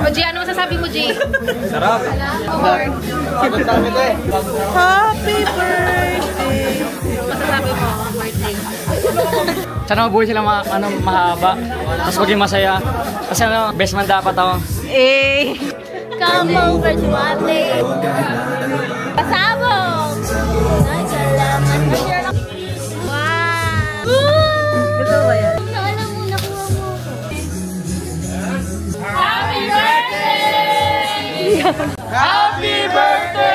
Moji, ano masasabi mo, G? Sarap. Happy birthday! Masasabi mo, birthday. Sana mabuhay sila mahaba. Tapos maging masaya. Kasi best man dapat ako. Eh! Come over to ate! Pasabog! Wow! Gusto ba yan? Alam mo, nakuha mo ako. Happy birthday! Happy birthday!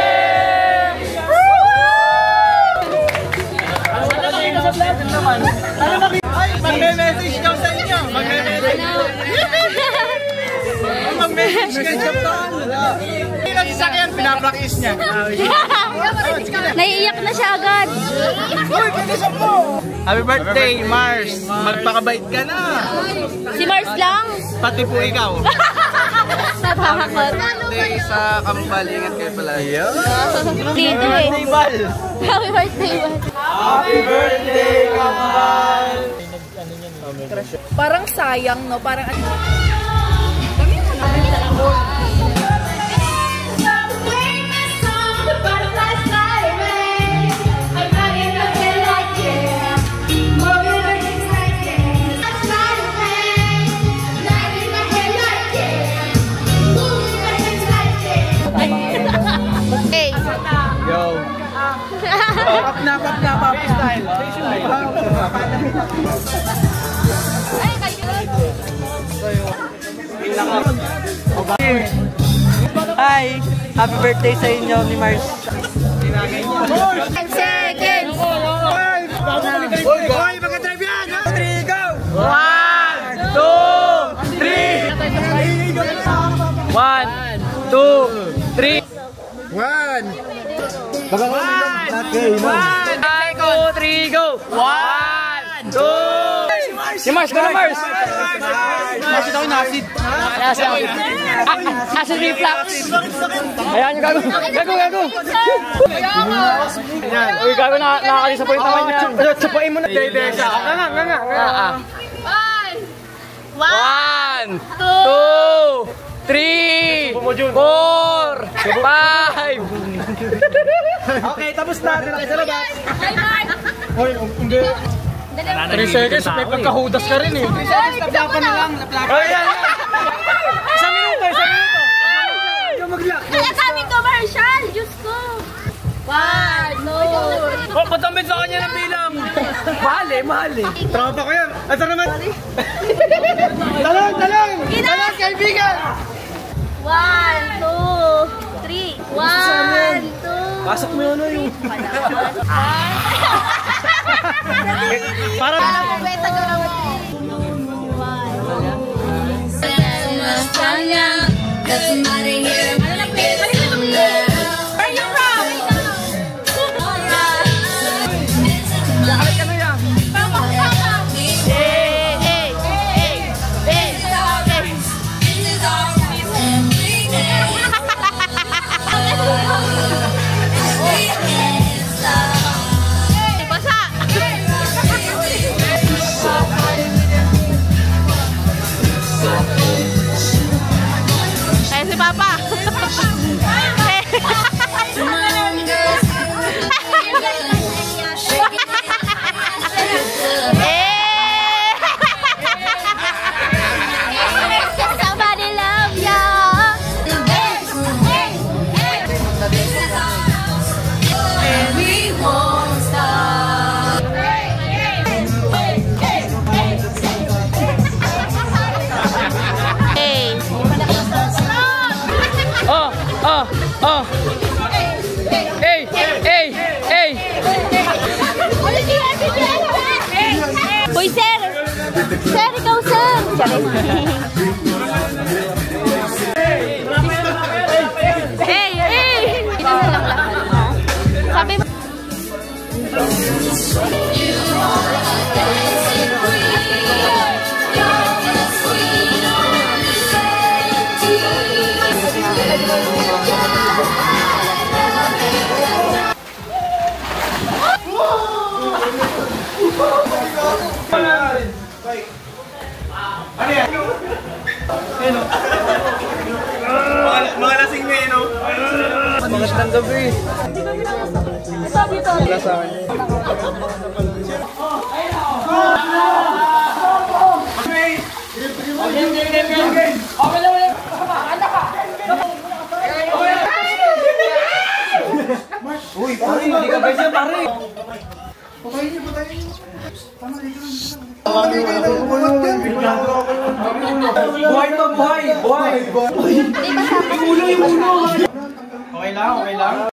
Magme-message daw sa inyo. Magme-message. Mag-message kayo sa phone. Ilang sasakyan, pinapractice niya. Naiiyak na siya agad. Uy, kandisa po! Happy birthday, Mars! Magpakabait ka na! Si Mars lang? Pati po ikaw. Natakot. Birthday sa Kambal, ingat kayo pala. Dito eh. Bal! Happy birthday, Bal. Happy birthday, Kambal! Parang sayang, no? Parang hey! Yo! Pop na, pop na, pop style! Hi! Happy birthday sa inyo ni Mars. 10 seconds! Hoy, mag-drive yan! 3, go! 1, 2, 3! 1, 2, 3! 1! 1, 2, 3, go! 1, 2! Si Mars, go na Mars! Masid ako nasid. Acid reflux! Ayan yung gago! Gago! Uy, gago, nakaka-disappoint naman yan. Sapain mo na. Dede siya. Nga. 1, 2, 3, 4, 5! Okay, tapos na. Dala kayo sa labas. Hi, Mark! Hoy, hindi. 3 seconds, may pagkahudas ka rin eh. 3 seconds, laplapan na lang. Oh, yan. Isang minuto. Ikaw mag-lock. Nakakaming commercial! Diyos ko! 1, 2, Oh, patambit sa kanya ng bilang. Mahal eh. Tropa ko yan. Ito naman. Talong! Talong, kaibigan! 1, 2, 3. 1, 2. Pasok mo yun yung... Para... Hoy, sir! Sir, ikaw, sir! Hey! Ito na lang lahat, ha? Sabi mo... Alas ng gabi. Wala sa akin. Uy, pare, hindi ka ganyan, pare. Buhay to, buhay! Buhay! Di ba sabi? Okay lang, okay lang.